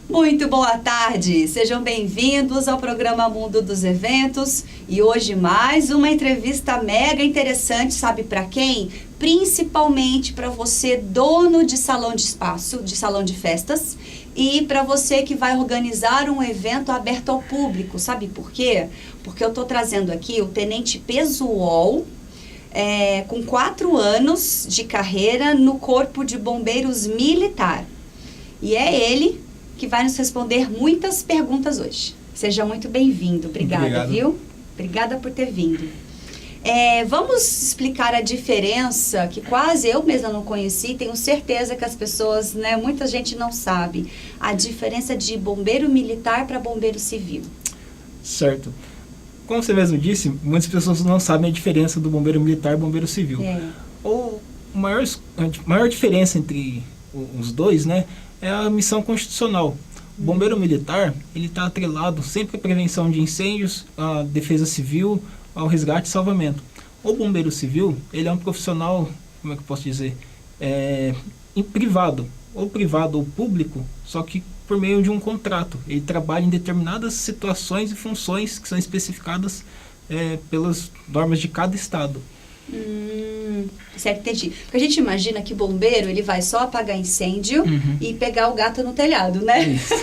Muito boa tarde, sejam bem-vindos ao programa Mundo dos Eventos e hoje mais uma entrevista mega interessante, sabe para quem? Principalmente para você, dono de salão de espaço, de salão de festas, e para você que vai organizar um evento aberto ao público, sabe por quê? Porque eu estou trazendo aqui o Tenente Pesuol, com 4 anos de carreira no Corpo de Bombeiros Militar. E é ele que vai nos responder muitas perguntas hoje. Seja muito bem-vindo. Obrigada, viu? Obrigada por ter vindo. Vamos explicar a diferença, que quase eu mesma não conheci, tenho certeza que as pessoas, muita gente não sabe, a diferença de bombeiro militar para bombeiro civil. Certo. Como você mesmo disse, muitas pessoas não sabem a diferença do bombeiro militar e bombeiro civil. A maior diferença entre os dois, é a missão constitucional. O bombeiro militar, ele está atrelado sempre à prevenção de incêndios, à defesa civil, ao resgate e salvamento. O bombeiro civil, ele é um profissional, como é que eu posso dizer, privado, ou público, só que por meio de um contrato. Ele trabalha em determinadas situações e funções que são especificadas pelas normas de cada estado. Certo, entendi. Porque a gente imagina que bombeiro, ele vai só apagar incêndio e pegar o gato no telhado, né? Isso.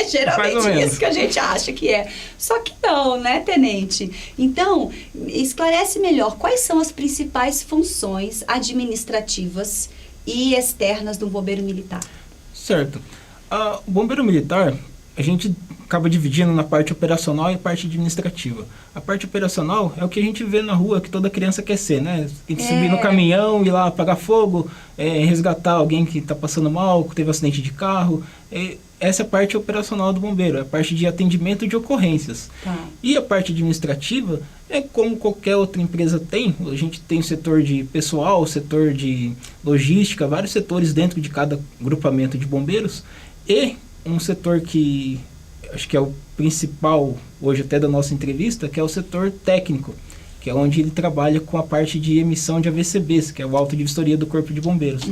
Geralmente isso que a gente acha que é. Só que não, né, tenente? Então, esclarece melhor quais são as principais funções administrativas e externas do bombeiro militar. Certo. O bombeiro militar, a gente acaba dividindo na parte operacional e a parte administrativa. A parte operacional é o que a gente vê na rua, que toda criança quer ser, né? Subir no caminhão, ir lá apagar fogo, resgatar alguém que está passando mal, que teve um acidente de carro. Essa é a parte operacional do bombeiro, é a parte de atendimento de ocorrências. E a parte administrativa é como qualquer outra empresa tem. A gente tem o setor de pessoal, o setor de logística, vários setores dentro de cada grupamento de bombeiros. E um setor que acho que é o principal hoje até da nossa entrevista, que é o setor técnico, que é onde ele trabalha com a parte de emissão de AVCBs, que é o auto de vistoria do Corpo de Bombeiros,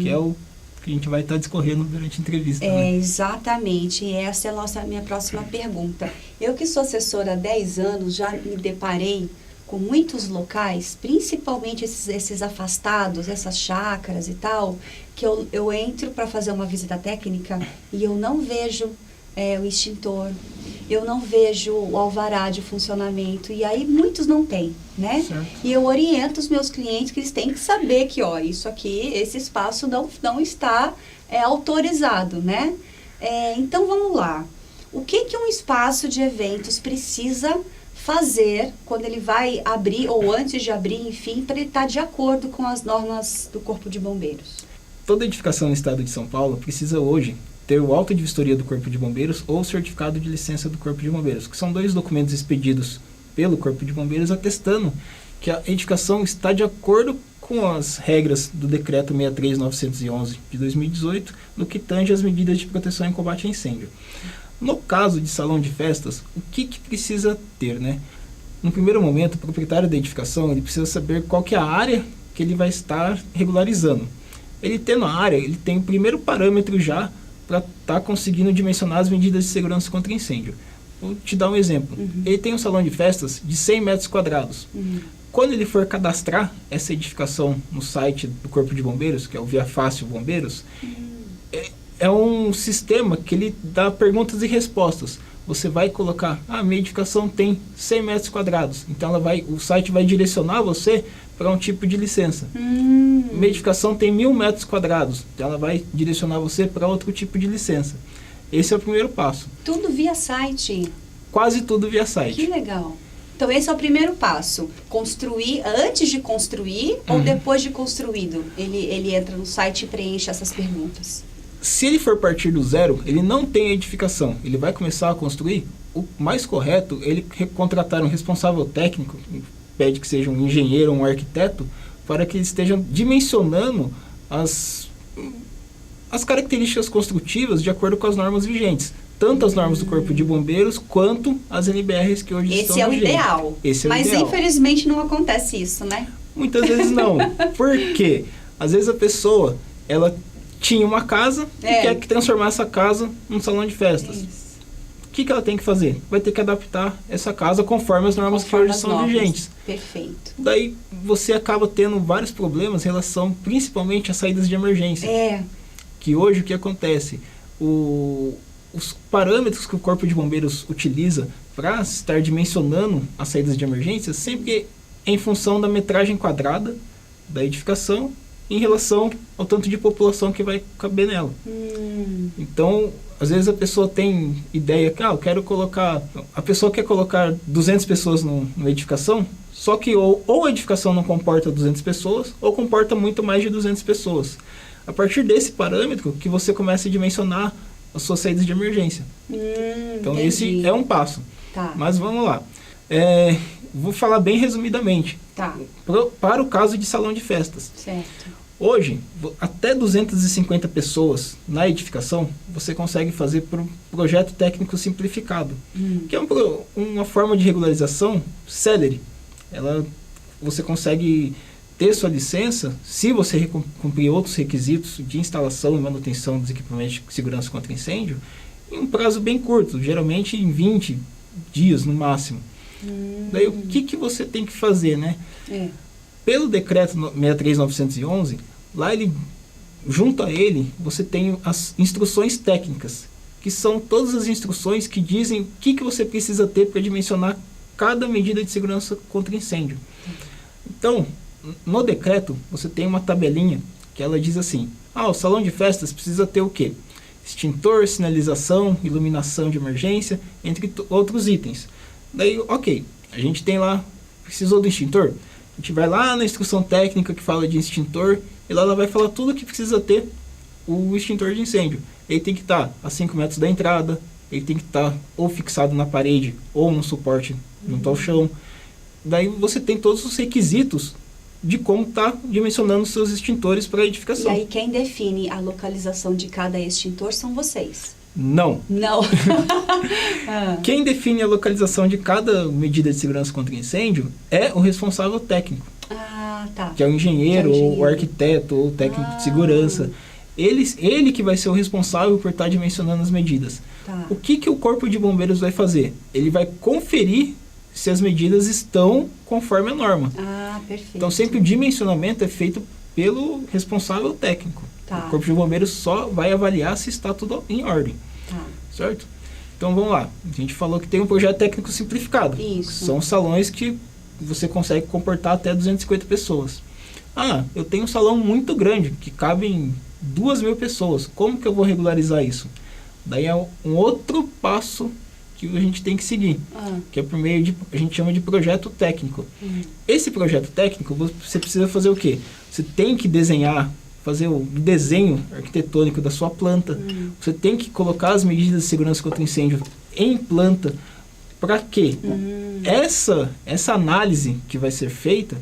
que é o que a gente vai estar discorrendo durante a entrevista. Exatamente, e essa é a minha próxima pergunta. Eu que sou assessora há 10 anos, já me deparei com muitos locais, principalmente esses afastados, essas chácaras e tal, que eu entro para fazer uma visita técnica e eu não vejo o extintor, eu não vejo o alvará de funcionamento, e aí muitos não têm, né? Certo. E eu oriento os meus clientes que eles têm que saber que, isso aqui, esse espaço não está autorizado, né? Então, vamos lá. O que um espaço de eventos precisa fazer quando ele vai abrir, ou antes de abrir, enfim, para ele estar de acordo com as normas do Corpo de Bombeiros? Toda edificação no estado de São Paulo precisa hoje ter o auto de vistoria do Corpo de Bombeiros ou o certificado de licença do Corpo de Bombeiros, que são 2 documentos expedidos pelo Corpo de Bombeiros atestando que a edificação está de acordo com as regras do Decreto 63.911 de 2018, no que tange as medidas de proteção e combate a incêndio. No caso de salão de festas, o que precisa ter, No primeiro momento, o proprietário da edificação ele precisa saber qual que é a área que ele vai estar regularizando. Ele tendo a área, ele tem o primeiro parâmetro já para estar conseguindo dimensionar as medidas de segurança contra incêndio. Vou te dar um exemplo. Ele tem um salão de festas de 100 metros quadrados. Quando ele for cadastrar essa edificação no site do Corpo de Bombeiros, que é o Via Fácil Bombeiros, é um sistema que ele dá perguntas e respostas. Você vai colocar, minha edificação tem 100 metros quadrados. Então o site vai direcionar você para um tipo de licença. Minha edificação tem 1.000 metros quadrados. Então ela vai direcionar você para outro tipo de licença. Esse é o primeiro passo. Tudo via site? Quase tudo via site. Que legal. Então esse é o primeiro passo. Construir, antes de construir ou depois de construído? Ele entra no site e preenche essas perguntas. Se ele for partir do zero, ele não tem edificação, ele vai começar a construir, o mais correto é ele contratar um responsável técnico, pede que seja um engenheiro ou um arquiteto, para que eles estejam dimensionando as características construtivas de acordo com as normas vigentes. Tanto as normas do Corpo de Bombeiros, quanto as NBRs que hoje estão vigentes. Esse é o ideal. Mas infelizmente não acontece isso, né? Muitas vezes não. Por quê? Às vezes a pessoa, ela tinha uma casa e quer transformar essa casa num salão de festas. Isso. O que ela tem que fazer? Vai ter que adaptar essa casa conforme as normas que hoje são vigentes. Perfeito. Daí você acaba tendo vários problemas em relação principalmente às saídas de emergência. Que hoje o que acontece? Os parâmetros que o Corpo de Bombeiros utiliza para estar dimensionando as saídas de emergência sempre é em função da metragem quadrada da edificação em relação ao tanto de população que vai caber nela. Então, às vezes a pessoa tem ideia que, eu quero colocar... A pessoa quer colocar 200 pessoas numa edificação, só que ou a edificação não comporta 200 pessoas, ou comporta muito mais de 200 pessoas. A partir desse parâmetro que você começa a dimensionar as suas saídas de emergência. Então, entendi. esse é um passo. Tá. Mas vamos lá. Vou falar bem resumidamente. Tá. Para o caso de salão de festas. Certo. Hoje, até 250 pessoas na edificação, você consegue fazer por um projeto técnico simplificado, que é uma forma de regularização célere. Você consegue ter sua licença, se você cumprir outros requisitos de instalação e manutenção dos equipamentos de segurança contra incêndio, em um prazo bem curto, geralmente em 20 dias no máximo. Daí o que você tem que fazer, né? Pelo decreto 63911, lá junto a ele, você tem as instruções técnicas, que são todas as instruções que dizem o que você precisa ter para dimensionar cada medida de segurança contra incêndio. Então, no decreto, você tem uma tabelinha que ela diz assim, o salão de festas precisa ter o quê? Extintor, sinalização, iluminação de emergência, entre outros itens. Daí, ok, a gente tem lá, precisou do extintor? A gente vai lá na instrução técnica que fala de extintor, e lá ela vai falar tudo que precisa ter o extintor de incêndio. Ele tem que estar a 5 metros da entrada, ele tem que estar ou fixado na parede, ou num suporte junto ao chão. Daí você tem todos os requisitos de como está dimensionando os seus extintores para a edificação. E aí quem define a localização de cada extintor são vocês? Não. Quem define a localização de cada medida de segurança contra incêndio é o responsável técnico. Tá. Que é o engenheiro, ou o arquiteto, ou o técnico de segurança. Ele que vai ser o responsável por estar dimensionando as medidas. Tá. O que o Corpo de Bombeiros vai fazer? Ele vai conferir se as medidas estão conforme a norma. Perfeito. Então, sempre o dimensionamento é feito pelo responsável técnico. Tá. O Corpo de Bombeiros só vai avaliar se está tudo em ordem. Tá. Certo? Então, vamos lá. A gente falou que tem um projeto técnico simplificado. Isso. São salões que você consegue comportar até 250 pessoas. Eu tenho um salão muito grande, que cabem 2.000 pessoas. Como que eu vou regularizar isso? Daí é um outro passo que a gente tem que seguir, que é por meio de, a gente chama de projeto técnico. Esse projeto técnico, você precisa fazer o quê? Você tem que desenhar, fazer o desenho arquitetônico da sua planta. Você tem que colocar as medidas de segurança contra incêndio em planta. Para quê? Essa análise que vai ser feita,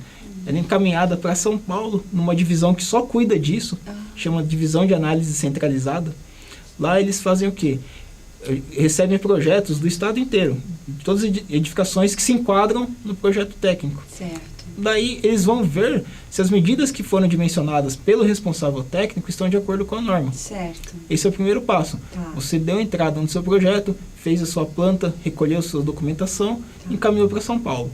ela é encaminhada para São Paulo, numa divisão que só cuida disso, chama Divisão de Análise Centralizada. Lá eles fazem o quê? Recebem projetos do estado inteiro, de todas as edificações que se enquadram no projeto técnico. Certo. Daí eles vão ver se as medidas que foram dimensionadas pelo responsável técnico estão de acordo com a norma. Certo. Esse é o primeiro passo. Tá. Você deu entrada no seu projeto, fez a sua planta, recolheu a sua documentação, encaminhou para São Paulo.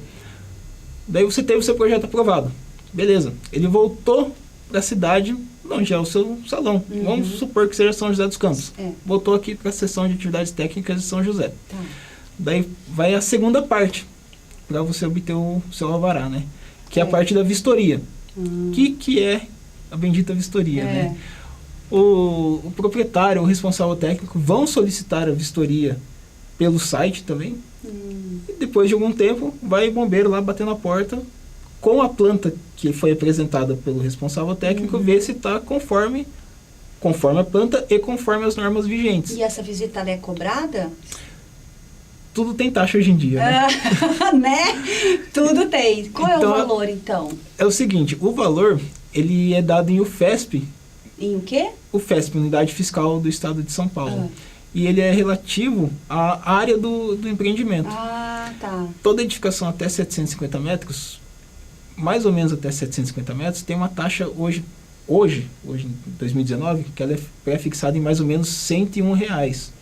Daí você teve o seu projeto aprovado. Beleza. Ele voltou para a cidade onde é o seu salão. Vamos supor que seja São José dos Campos. Voltou aqui para a seção de atividades técnicas de São José. Tá. Daí vai a segunda parte para você obter o seu alvará, né? Que é a parte da vistoria. O que é a bendita vistoria, né? O proprietário, o responsável técnico vão solicitar a vistoria pelo site também. E depois de algum tempo, vai o bombeiro lá bater na porta com a planta que foi apresentada pelo responsável técnico, ver se está conforme a planta e conforme as normas vigentes. E essa visita ela é cobrada? Tudo tem taxa hoje em dia, né? Né? Tudo tem. Qual é o valor, então? É o seguinte, o valor, ele é dado em UFESP. Em o quê? UFESP, Unidade Fiscal do Estado de São Paulo. E ele é relativo à área do empreendimento. Tá. Toda edificação até 750 metros, mais ou menos até 750 metros, tem uma taxa hoje hoje em 2019, que ela é pré-fixada em mais ou menos R$101.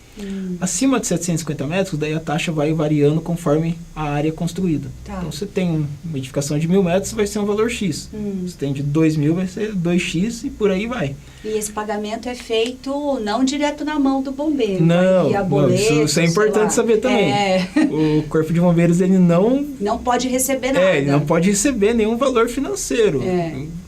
Acima de 750 metros, daí a taxa vai variando conforme a área construída. Tá. Então, você tem uma edificação de 1.000 metros, vai ser um valor X. Você tem de 2.000, vai ser 2X e por aí vai. E esse pagamento é feito não direto na mão do bombeiro. Não, via boleto, isso é importante saber também. O Corpo de Bombeiros, ele não pode receber nada. Ele não pode receber nenhum valor financeiro.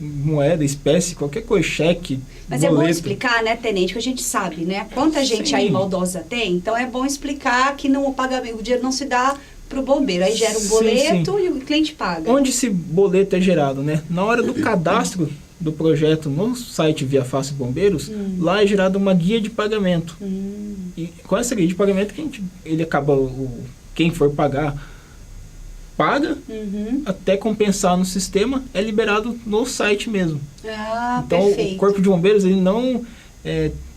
Moeda, espécie, qualquer coisa, cheque, Mas boleto. é bom explicar, né, Tenente, que a gente sabe, né, quanta gente aí maldosa tem, então é bom explicar que não, o dinheiro não se dá para o bombeiro, aí gera um boleto e o cliente paga. Onde esse boleto é gerado, né? Na hora do cadastro do projeto no site Via Fácil Bombeiros, lá é gerada uma guia de pagamento. E com essa guia de pagamento, ele acaba, quem for paga, até compensar no sistema, é liberado no site mesmo. Então, perfeito. o Corpo de Bombeiros, ele não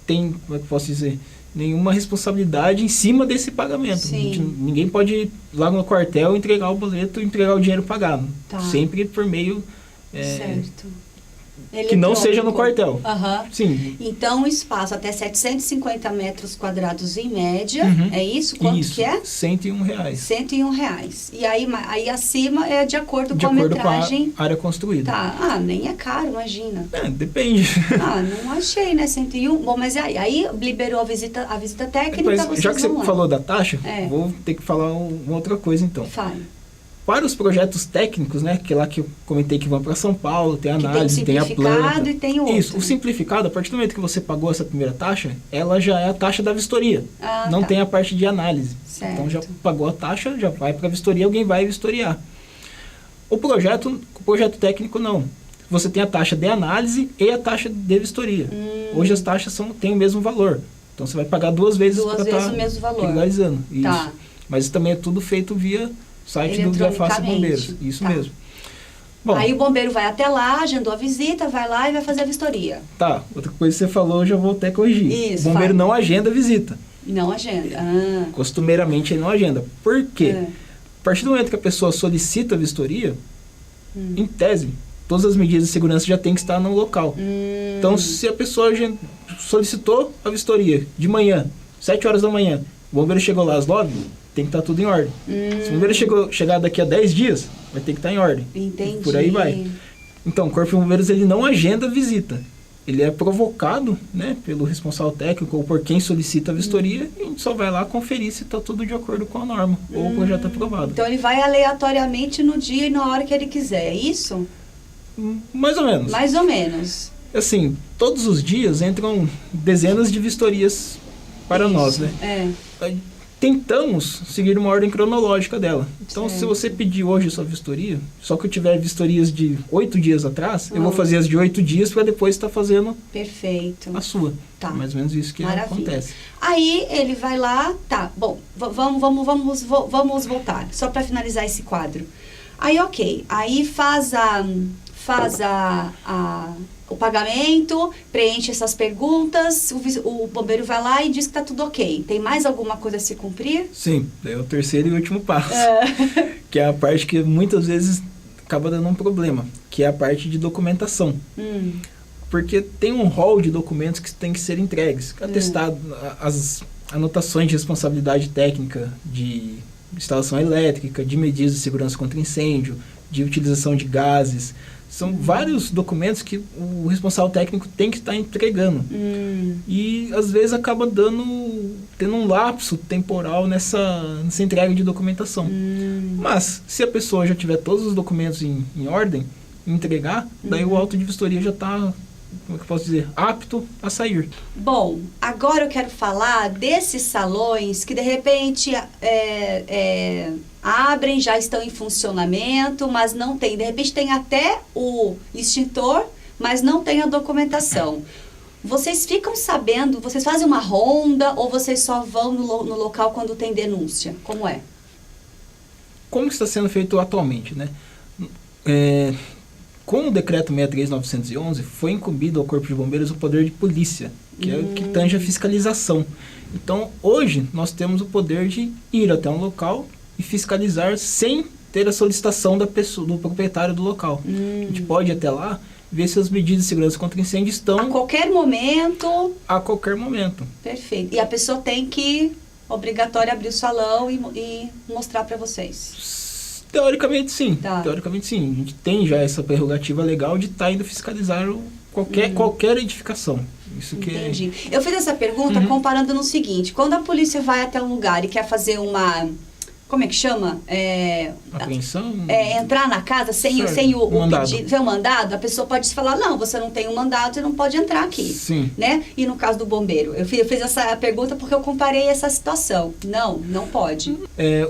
tem, como é que eu posso dizer, nenhuma responsabilidade em cima desse pagamento. Ninguém pode ir lá no quartel, entregar o boleto, entregar o dinheiro pagado. Sempre por meio... certo. Que não seja no quartel. Sim. Então, um espaço até 750 metros quadrados em média, é isso? Quanto que é? R$101. R$101. E aí acima é de acordo com a metragem. Com a área construída. Nem é caro, imagina. Depende. Não achei, né? 101. Bom, mas aí liberou a visita técnica. Mas, já que você falou da taxa, vou ter que falar uma outra coisa então. Para os projetos técnicos, né, que é lá que eu comentei que vão para São Paulo, tem a análise, tem a planta. E tem outro. Isso, o simplificado, a partir do momento que você pagou essa primeira taxa, ela já é a taxa da vistoria. Não tem a parte de análise. Certo. Então já pagou a taxa, já vai para a vistoria, alguém vai vistoriar. O projeto técnico não. Você tem a taxa de análise e a taxa de vistoria. Hoje as taxas têm o mesmo valor. Então você vai pagar duas vezes para estar o mesmo valor. regularizando. Isso. Mas isso também é tudo feito via site do Via Fácil Bombeiros. Isso mesmo. Bom, aí o bombeiro vai até lá, agendou a visita, vai lá e vai fazer a vistoria. Outra coisa que você falou, eu já vou até corrigir. Isso, o bombeiro não agenda a visita. Não agenda. Costumeiramente ele não agenda. Por quê? A partir do momento que a pessoa solicita a vistoria, em tese, todas as medidas de segurança já tem que estar no local. Então, se a pessoa solicitou a vistoria de manhã, 7 horas da manhã, o bombeiro chegou lá às 9, tem que estar tudo em ordem. Se o bombeiro chegar daqui a 10 dias, vai ter que estar em ordem. Entendi. Por aí vai. Então, o Corpo de Bombeiros, ele não agenda a visita. Ele é provocado, né, pelo responsável técnico ou por quem solicita a vistoria, e a gente só vai lá conferir se está tudo de acordo com a norma ou o projeto aprovado. Então, ele vai aleatoriamente no dia e na hora que ele quiser, é isso? Mais ou menos. Mais ou menos. Assim, todos os dias entram dezenas de vistorias para nós, né? Tentamos seguir uma ordem cronológica dela. Então, se você pedir hoje a sua vistoria, só que eu tiver vistorias de 8 dias atrás, eu vou fazer as de 8 dias para depois estar fazendo a sua. É mais ou menos isso que acontece. Aí, ele vai lá, bom, vamos voltar, só para finalizar esse quadro. Aí, ok, aí faz o pagamento, preenche essas perguntas, o bombeiro vai lá e diz que está tudo ok. Tem mais alguma coisa a se cumprir? Sim, é o terceiro e último passo, que é a parte que muitas vezes acaba dando um problema, que é a parte de documentação. Porque tem um rol de documentos que tem que ser entregues, atestado, as anotações de responsabilidade técnica, de instalação elétrica, de medidas de segurança contra incêndio, de utilização de gases. São vários documentos que o responsável técnico tem que estar entregando. E, às vezes, acaba tendo um lapso temporal nessa entrega de documentação. Mas, se a pessoa já tiver todos os documentos em ordem, entregar, daí o auto de vistoria já está, como é que eu posso dizer, apto a sair. Bom, agora eu quero falar desses salões que, de repente, abrem, já estão em funcionamento, mas não tem. De repente, tem até o extintor, mas não tem a documentação. Vocês ficam sabendo, vocês fazem uma ronda ou vocês só vão no local quando tem denúncia? Como é? Como está sendo feito atualmente, né? Com o decreto 63911, foi incumbido ao Corpo de Bombeiros o poder de polícia, que é o que tange a fiscalização. Então, hoje, nós temos o poder de ir até um local e fiscalizar sem ter a solicitação da pessoa, do proprietário do local. A gente pode ir até lá ver se as medidas de segurança contra incêndio estão... A qualquer momento... A qualquer momento. Perfeito. E a pessoa tem que, obrigatório, abrir o salão e mostrar para vocês? Teoricamente, sim. Tá. Teoricamente, sim. A gente tem já essa prerrogativa legal de estar indo fiscalizar qualquer edificação. Isso que Entendi. Eu fiz essa pergunta comparando no seguinte. Quando a polícia vai até um lugar e quer fazer uma... Como é que chama? Apreensão? Entrar na casa sem o mandado. pedido, sem o mandado, a pessoa pode falar, não, você não tem um mandado, você não pode entrar aqui. Sim. Né? E no caso do bombeiro? Eu fiz essa pergunta porque eu comparei essa situação. Não pode.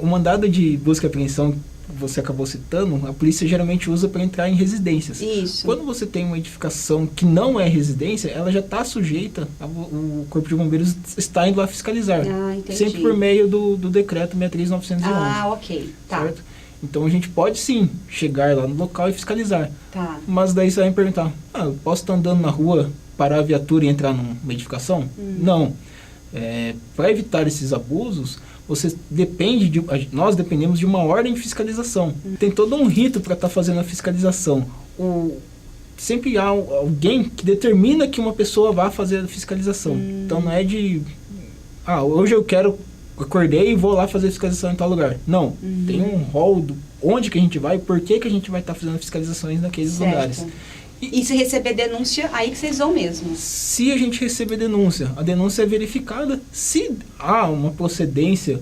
O mandado de busca e apreensão que você acabou citando, a polícia geralmente usa para entrar em residências. Isso. Quando você tem uma edificação que não é residência, ela já está sujeita, o Corpo de Bombeiros está indo lá fiscalizar. Ah, entendi. Sempre por meio do decreto 63911. Ah, ok. Tá. Certo? Então a gente pode sim chegar lá no local e fiscalizar. Tá. Mas daí você vai me perguntar, eu posso estar andando na rua, parar a viatura e entrar numa edificação? Não. Para evitar esses abusos, nós dependemos de uma ordem de fiscalização. Tem todo um rito para estar fazendo a fiscalização. Sempre há alguém que determina que uma pessoa vá fazer a fiscalização. Então não é de... hoje eu acordei e vou lá fazer a fiscalização em tal lugar. Não. Tem um rol onde que a gente vai e por que a gente vai estar fazendo fiscalizações naqueles lugares. E se receber denúncia, aí que vocês vão mesmo? Se a gente receber denúncia, a denúncia é verificada. Se há uma procedência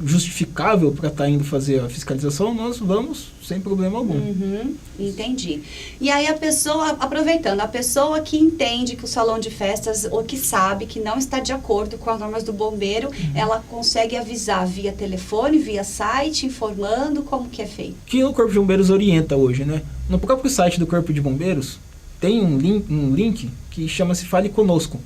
justificável para estar indo fazer a fiscalização, nós vamos sem problema algum. Entendi. E aí a pessoa, aproveitando, a pessoa que entende que o salão de festas, ou que sabe que não está de acordo com as normas do bombeiro, ela consegue avisar via telefone, via site, informando como que é feito? Que o Corpo de Bombeiros orienta hoje, né? No próprio site do Corpo de Bombeiros, tem um link que chama-se Fale Conosco.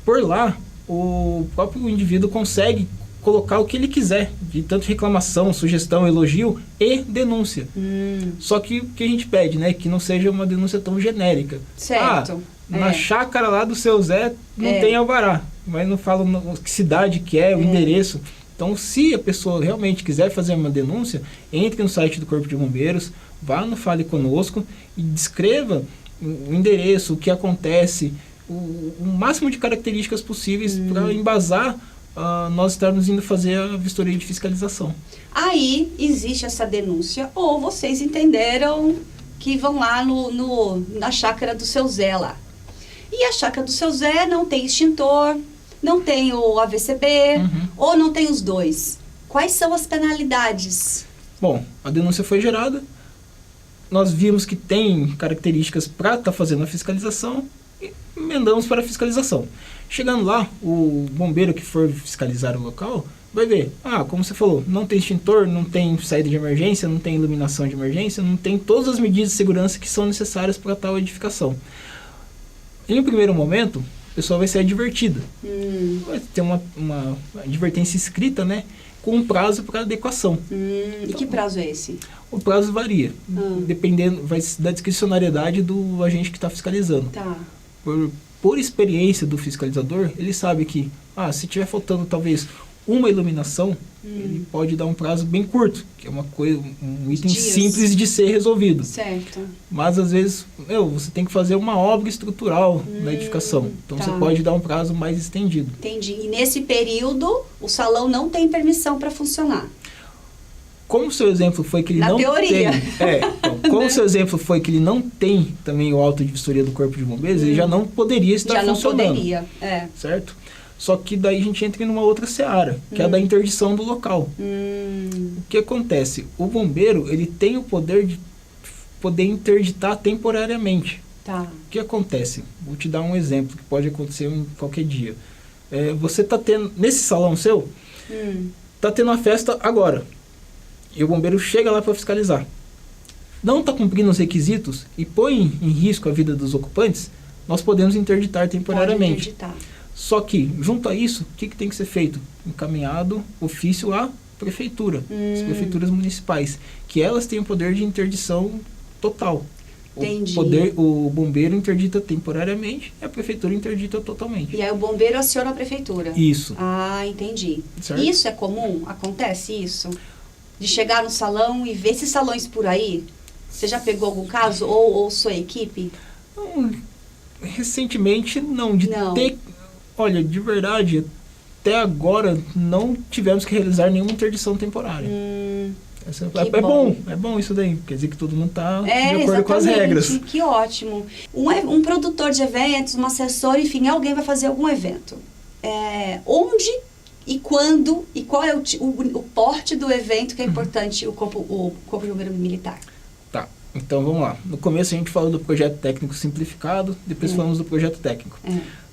Por lá, o próprio indivíduo consegue colocar o que ele quiser, de tanto reclamação, sugestão, elogio e denúncia. Só que o que a gente pede, né? Que não seja uma denúncia tão genérica. Certo. Na chácara lá do seu Zé não tem alvará, mas não fala que cidade que é, o endereço. Então, se a pessoa realmente quiser fazer uma denúncia, entre no site do Corpo de Bombeiros, vá no Fale Conosco e descreva o endereço, o que acontece, o máximo de características possíveis para embasar nós estarmos indo fazer a vistoria de fiscalização. Aí existe essa denúncia, ou vocês entenderam que vão lá na chácara do seu Zé lá. E a chácara do seu Zé não tem extintor, não tem o AVCB, ou não tem os dois. Quais são as penalidades? Bom, a denúncia foi gerada, nós vimos que tem características para estar fazendo a fiscalização e emendamos para a fiscalização. Chegando lá, o bombeiro que for fiscalizar o local vai ver, como você falou, não tem extintor, não tem saída de emergência, não tem iluminação de emergência, não tem todas as medidas de segurança que são necessárias para tal edificação. Em um primeiro momento, a pessoa vai ser advertida. Vai ter uma advertência escrita, né, com um prazo para adequação. E que prazo é esse? O prazo varia, dependendo, vai da discricionariedade do agente que está fiscalizando. Tá. Por experiência do fiscalizador, ele sabe que, se tiver faltando talvez uma iluminação, ele pode dar um prazo bem curto, que é um item simples de ser resolvido. Certo. Mas às vezes, você tem que fazer uma obra estrutural na edificação, então você pode dar um prazo mais estendido. Entendi. E nesse período, o salão não tem permissão para funcionar? Como o seu exemplo foi que ele não tem... Como o seu exemplo foi que ele não tem também o auto de vistoria do Corpo de Bombeiros, ele já não poderia estar funcionando. Já não poderia, certo? Só que daí a gente entra em uma outra seara, que é a da interdição do local. O que acontece? O bombeiro, ele tem o poder de poder interditar temporariamente. Tá. O que acontece? Vou te dar um exemplo que pode acontecer em qualquer dia. Você está tendo, nesse salão seu, está tendo uma festa agora. E o bombeiro chega lá para fiscalizar. Não está cumprindo os requisitos e põe em risco a vida dos ocupantes, nós podemos interditar temporariamente. Só que, junto a isso, o que tem que ser feito? Encaminhado ofício à prefeitura, as prefeituras municipais, que elas têm o poder de interdição total. Entendi. O bombeiro interdita temporariamente e a prefeitura interdita totalmente. E aí o bombeiro aciona a prefeitura? Isso. Entendi. Certo? Isso é comum? Acontece isso? De chegar no salão e ver esses salões por aí? Você já pegou algum caso? Ou sua equipe? Não, recentemente não. Não. Olha, de verdade, até agora não tivemos que realizar nenhuma interdição temporária. É bom isso daí. Quer dizer que todo mundo está de acordo com as regras. Que ótimo. Um produtor de eventos, um assessor, enfim, alguém vai fazer algum evento. Onde e quando e qual é o porte do evento que é importante o Corpo de Bombeiro Militar? Tá, então vamos lá. No começo a gente falou do projeto técnico simplificado, depois falamos do projeto técnico.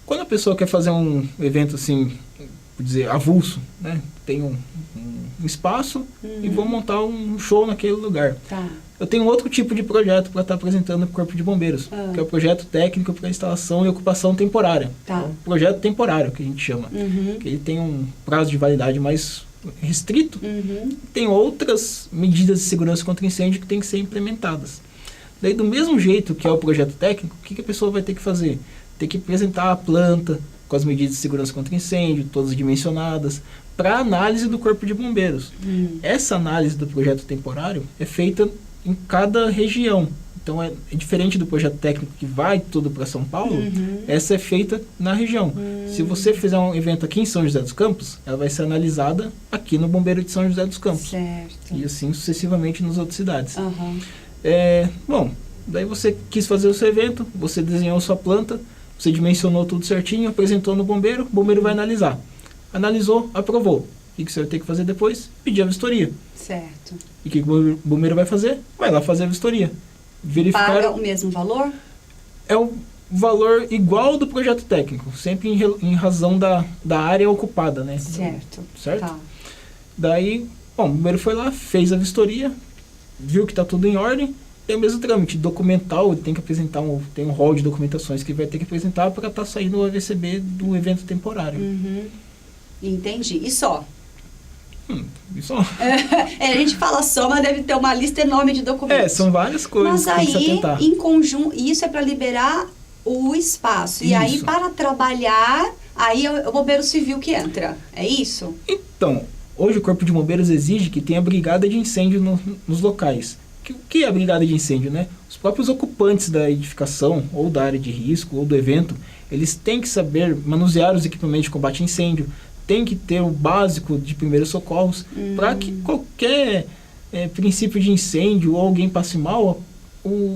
Quando a pessoa quer fazer um evento assim, por dizer, avulso, né? Tem um espaço e vou montar um show naquele lugar. Tá. Eu tenho outro tipo de projeto para estar apresentando para o Corpo de Bombeiros, que é o projeto técnico para instalação e ocupação temporária. Tá. É um projeto temporário, que a gente chama. Que ele tem um prazo de validade mais restrito. Tem outras medidas de segurança contra incêndio que têm que ser implementadas. Daí, do mesmo jeito que é o projeto técnico, o que a pessoa vai ter que fazer? Tem que apresentar a planta com as medidas de segurança contra incêndio, todas dimensionadas, para análise do Corpo de Bombeiros. Essa análise do projeto temporário é feita em cada região. Então, é diferente do projeto técnico que vai todo para São Paulo, essa é feita na região. Se você fizer um evento aqui em São José dos Campos, ela vai ser analisada aqui no Bombeiro de São José dos Campos. Certo. E assim sucessivamente nas outras cidades. Bom, daí você quis fazer o seu evento, você desenhou sua planta, você dimensionou tudo certinho, apresentou no bombeiro, o bombeiro vai analisar. Analisou, aprovou. O que você vai ter que fazer depois? Pedir a vistoria. Certo. E o que o bombeiro vai fazer? Vai lá fazer a vistoria. Verificar. Paga o mesmo valor? É o valor igual do projeto técnico, sempre em razão da área ocupada, né? Certo. Tá. Daí, o bombeiro foi lá, fez a vistoria, viu que está tudo em ordem. É o mesmo trâmite documental, ele tem que apresentar tem um rol de documentações que ele vai ter que apresentar para estar saindo o AVCB do evento temporário. Entendi. E só? E só? A gente fala só, mas deve ter uma lista enorme de documentos. São várias coisas que tem que se atentar. Em conjunto, isso é para liberar o espaço. E aí, para trabalhar, aí é o bombeiro civil que entra. É isso? Então, hoje o Corpo de Bombeiros exige que tenha brigada de incêndio nos locais. O que é a brigada de incêndio, né? Os próprios ocupantes da edificação, ou da área de risco, ou do evento, eles têm que saber manusear os equipamentos de combate a incêndio, tem que ter o básico de primeiros socorros, para que qualquer princípio de incêndio ou alguém passe mal,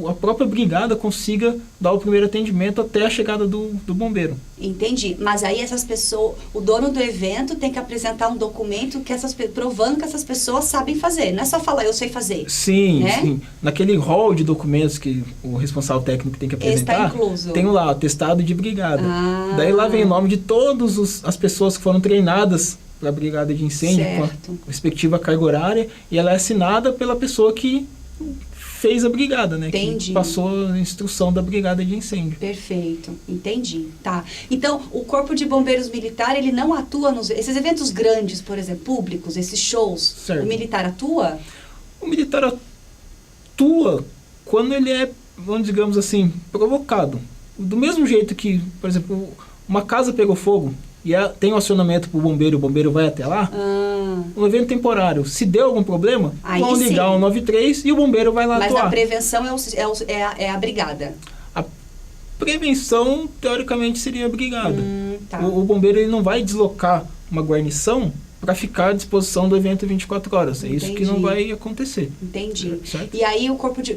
a própria brigada consiga dar o primeiro atendimento até a chegada do bombeiro. Entendi. Mas aí essas pessoas, o dono do evento tem que apresentar um documento provando que essas pessoas sabem fazer. Não é só falar, eu sei fazer. Sim, né? Sim. Naquele rol de documentos que o responsável técnico tem que apresentar, tem lá, atestado de brigada. Daí lá vem o nome de todas as pessoas que foram treinadas para a brigada de incêndio, com a respectiva carga horária, e ela é assinada pela pessoa que fez a brigada, né? Entendi. Que passou a instrução da brigada de incêndio. Perfeito, entendi. Tá. Então, o Corpo de Bombeiros Militar, ele não atua esses eventos grandes, por exemplo, públicos, esses shows, certo. O militar atua? O militar atua quando ele é, digamos assim, provocado. Do mesmo jeito que, por exemplo, uma casa pegou fogo e tem um acionamento para o bombeiro vai até lá, um evento temporário, se deu algum problema, vão ligar o 193 e o bombeiro vai lá atuar. Mas a prevenção é a brigada? A prevenção, teoricamente, seria a brigada. Tá. O bombeiro ele não vai deslocar uma guarnição para ficar à disposição do evento 24 horas. É isso que não vai acontecer. Entendi. Certo? E aí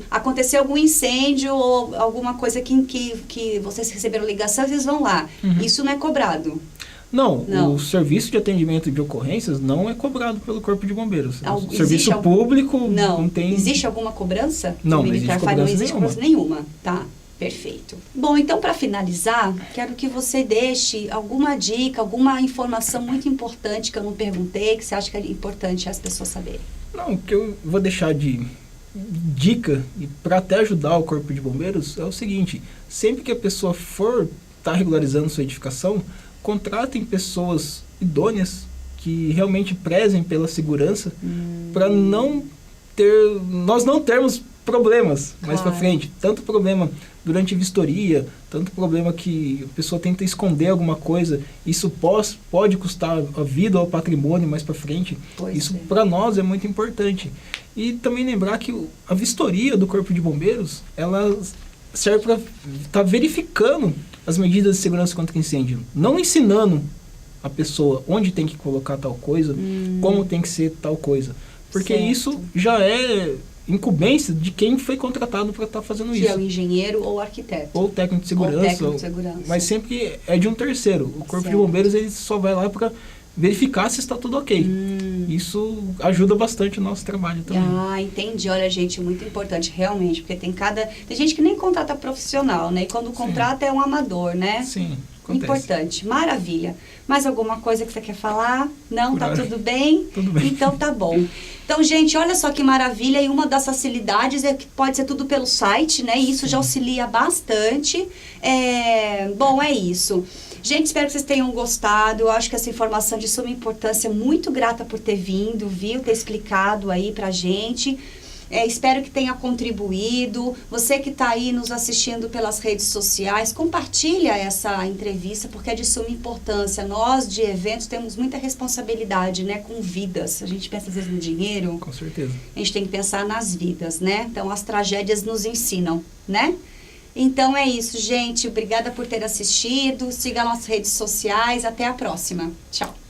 aconteceu algum incêndio ou alguma coisa que vocês receberam ligação e vocês vão lá. Isso não é cobrado? Não, o serviço de atendimento de ocorrências não é cobrado pelo Corpo de Bombeiros. O serviço público não tem... Existe alguma cobrança? Não, não existe cobrança nenhuma. Tá, perfeito. Bom, então para finalizar, quero que você deixe alguma dica, alguma informação muito importante que eu não perguntei, que você acha que é importante as pessoas saberem. Não, o que eu vou deixar de dica, e para até ajudar o Corpo de Bombeiros, é o seguinte: sempre que a pessoa for estar regularizando sua edificação, contratem pessoas idôneas que realmente prezem pela segurança para nós não termos problemas mais para frente. Tanto problema durante a vistoria, tanto problema que a pessoa tenta esconder alguma coisa. Isso pode custar a vida ou o patrimônio mais para frente. Isso para nós é muito importante. E também lembrar que a vistoria do Corpo de Bombeiros, ela serve para estar verificando as medidas de segurança contra incêndio, não ensinando a pessoa onde tem que colocar tal coisa, como tem que ser tal coisa. Porque certo. Isso já é incumbência de quem foi contratado para estar fazendo isso. Que é o engenheiro ou arquiteto. Ou técnico de segurança. Mas sempre é de um terceiro. O Corpo de Bombeiros ele só vai lá para verificar se está tudo ok. Isso ajuda bastante o nosso trabalho também. Ah, entendi. Olha, gente, muito importante, realmente, porque tem gente que nem contrata profissional, né? E quando contrata é um amador, né? Sim, acontece. Importante. Maravilha. Mais alguma coisa que você quer falar? Não? Tá tudo bem? Tudo bem. Então tá bom. Então, gente, olha só que maravilha. E uma das facilidades é que pode ser tudo pelo site, né? E isso já auxilia bastante. Bom, é isso. Gente, espero que vocês tenham gostado. Eu acho que essa informação de suma importância, muito grata por ter vindo, viu? Ter explicado aí pra gente. Espero que tenha contribuído. Você que está aí nos assistindo pelas redes sociais, compartilha essa entrevista, porque é de suma importância. Nós, de eventos, temos muita responsabilidade, né, com vidas. A gente pensa, às vezes, no dinheiro. Com certeza. A gente tem que pensar nas vidas, né? Então, as tragédias nos ensinam, né? Então, é isso, gente. Obrigada por ter assistido. Siga nossas redes sociais. Até a próxima. Tchau.